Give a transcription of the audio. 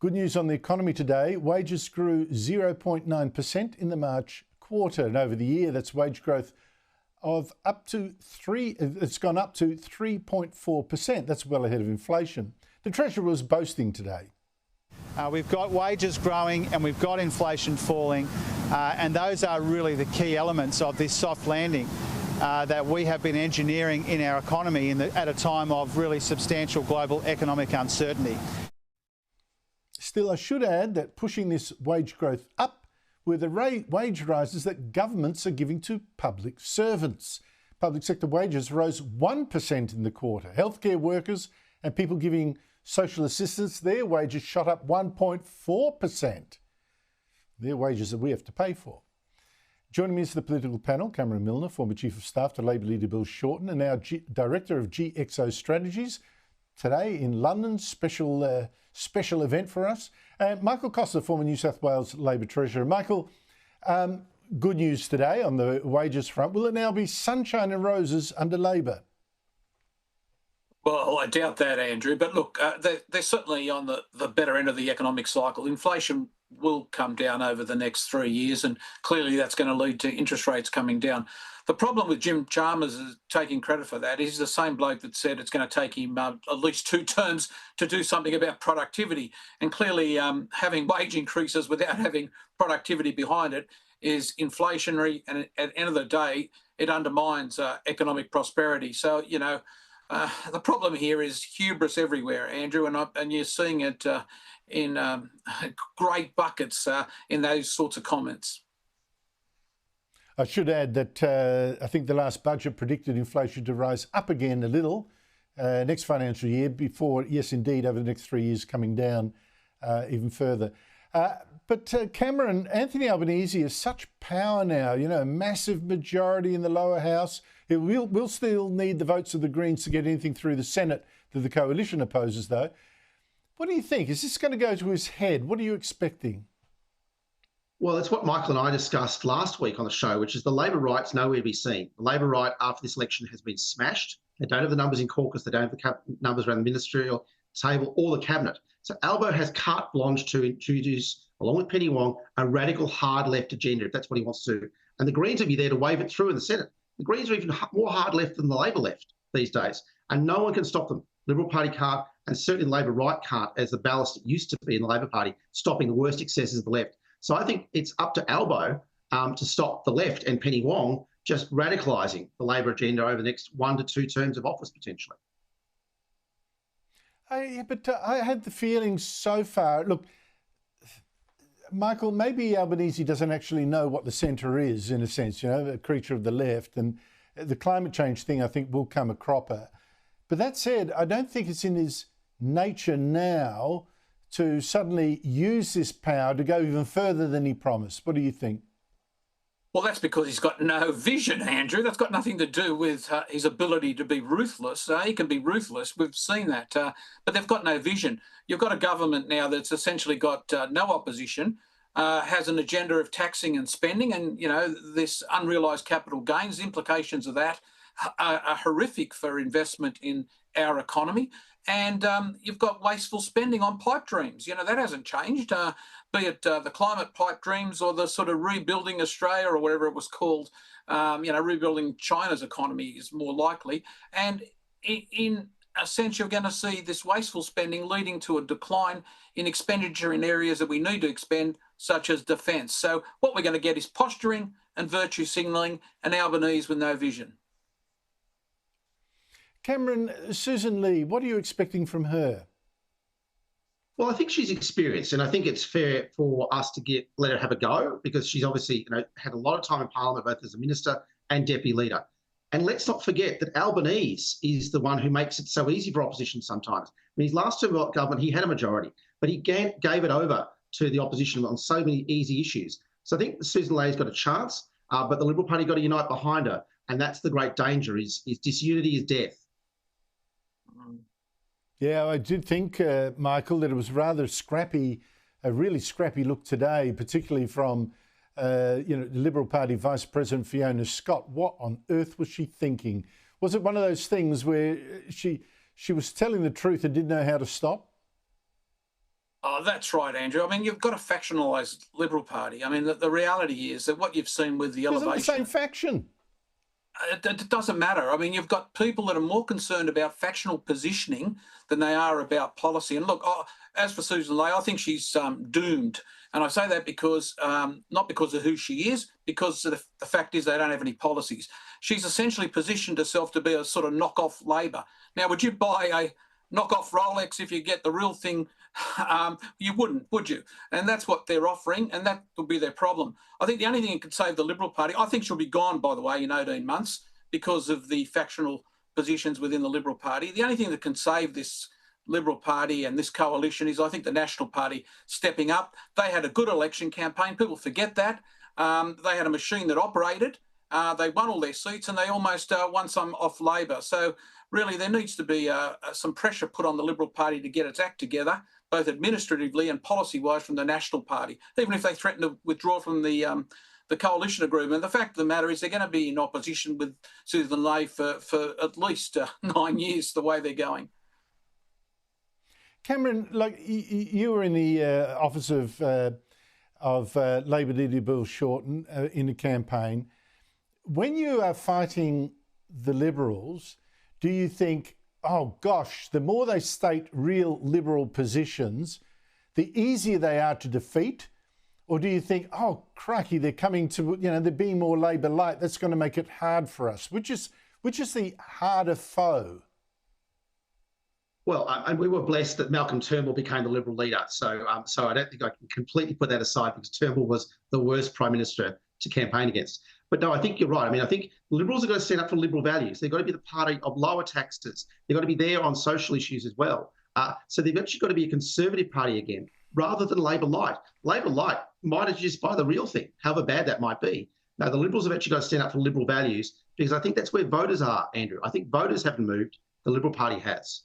Good news on the economy today. Wages grew 0.9% in the March quarter, and over the year that's wage growth of it's gone up to 3.4%. That's well ahead of inflation. The Treasurer was boasting today. We've got wages growing and we've got inflation falling, and those are really the key elements of this soft landing that we have been engineering in our economy at a time of really substantial global economic uncertainty. Still, I should add that pushing this wage growth up were the wage rises that governments are giving to public servants. Public sector wages rose 1% in the quarter. Healthcare workers and people giving social assistance, their wages shot up 1.4%. They're wages that we have to pay for. Joining me is the political panel, Cameron Milner, former Chief of Staff to Labor leader Bill Shorten, and now Director of GXO Strategies. Today in London, special event for us. Michael Costa, former New South Wales Labor Treasurer. Michael, good news today on the wages front. Will it now be sunshine and roses under Labor? Well, I doubt that, Andrew. But look, they're certainly on the better end of the economic cycle. Inflation will come down over the next 3 years, and clearly that's going to lead to interest rates coming down. The problem with Jim Chalmers is taking credit for that. He's the same bloke that said it's going to take him at least 2 terms to do something about productivity. And clearly having wage increases without having productivity behind it is inflationary, and at the end of the day, it undermines economic prosperity. So, the problem here is hubris everywhere, Andrew, and you're seeing it in great buckets in those sorts of comments. I should add that I think the last budget predicted inflation to rise up again a little next financial year before, yes, indeed, over the next 3 years coming down even further. But Cameron, Anthony Albanese has such power now, a massive majority in the lower house. We'll still need the votes of the Greens to get anything through the Senate that the coalition opposes, though. What do you think? Is this going to go to his head? What are you expecting? Well, it's what Michael and I discussed last week on the show, which is the Labor right's nowhere to be seen. The Labor right after this election has been smashed. They don't have the numbers in caucus. They don't have the numbers around the ministerial table or the cabinet. So Albo has carte blanche to introduce, along with Penny Wong, a radical hard left agenda, if that's what he wants to do. And the Greens will be there to wave it through in the Senate. The Greens are even more hard left than the Labor left these days, and no one can stop them. Liberal Party can't, and certainly the Labor right can't, as the ballast it used to be in the Labor Party, stopping the worst excesses of the left. So I think it's up to Albo to stop the left and Penny Wong just radicalising the Labor agenda over the next 1 to 2 terms of office, potentially. But I had the feeling so far, look, Michael, maybe Albanese doesn't actually know what the centre is, in a sense, a creature of the left, and the climate change thing, I think, will come a cropper. But that said, I don't think it's in his nature now to suddenly use this power to go even further than he promised. What do you think? Well, that's because he's got no vision, Andrew. That's got nothing to do with his ability to be ruthless. He can be ruthless. We've seen that. But they've got no vision. You've got a government now that's essentially got no opposition, has an agenda of taxing and spending, and, this unrealised capital gains, the implications of that are horrific for investment in our economy. And you've got wasteful spending on pipe dreams. That hasn't changed, be it the climate pipe dreams or the sort of rebuilding Australia or whatever it was called. Rebuilding China's economy is more likely. And in a sense, you're going to see this wasteful spending leading to a decline in expenditure in areas that we need to expend, such as defence. So what we're going to get is posturing and virtue signalling, and Albanese with no vision. Cameron, Susan Lee, what are you expecting from her? Well, I think she's experienced, and I think it's fair for us to let her have a go, because she's obviously had a lot of time in Parliament, both as a minister and deputy leader. And let's not forget that Albanese is the one who makes it so easy for opposition sometimes. In his last term of government, he had a majority, but he gave it over to the opposition on so many easy issues. So I think Susan Lay's got a chance, but the Liberal Party got to unite behind her, and that's the great danger, is disunity is death. Yeah, I did think, Michael, that it was rather scrappy, a really scrappy look today, particularly from, the Liberal Party Vice President Fiona Scott. What on earth was she thinking? Was it one of those things where she was telling the truth and didn't know how to stop? Oh, that's right, Andrew. I mean, you've got a factionalised Liberal Party. I mean, the reality is that what you've seen with the Isn't the elevation, same faction? it doesn't matter. I mean, you've got people that are more concerned about factional positioning than they are about policy. And look, as for Susan Ley, I think she's doomed. And I say that because not because of who she is, because of the fact is they don't have any policies. She's essentially positioned herself to be a sort of knockoff Labor. Now, would you buy a knockoff Rolex if you get the real thing? You wouldn't, would you? And that's what they're offering, and that will be their problem. I think the only thing that could save the Liberal Party, I think she'll be gone, by the way, in 18 months because of the factional positions within the Liberal Party. The only thing that can save this Liberal Party and this coalition is, I think, the National Party stepping up. They had a good election campaign. People forget that. They had a machine that operated. They won all their seats and they almost won some off Labor. So really there needs to be some pressure put on the Liberal Party to get its act together, both administratively and policy-wise from the National Party, even if they threaten to withdraw from the coalition agreement. The fact of the matter is they're going to be in opposition with Susan Ley for at least 9 years, the way they're going. Cameron, like you were in the office of Labor leader Bill Shorten in the campaign. When you are fighting the Liberals, do you think, oh gosh, the more they state real Liberal positions, the easier they are to defeat? Or do you think, oh cracky, they're coming to, they're being more Labor light, that's going to make it hard for us? Which is the harder foe? Well, and we were blessed that Malcolm Turnbull became the Liberal leader. So I don't think I can completely put that aside because Turnbull was the worst Prime Minister to campaign against. But no, I think you're right. I mean, I think Liberals are going to stand up for Liberal values. They've got to be the party of lower taxes. They've got to be there on social issues as well. So they've actually got to be a Conservative party again, rather than Labor light. Labor light might just buy the real thing, however bad that might be. No, the Liberals have actually got to stand up for Liberal values because I think that's where voters are, Andrew. I think voters haven't moved. The Liberal Party has.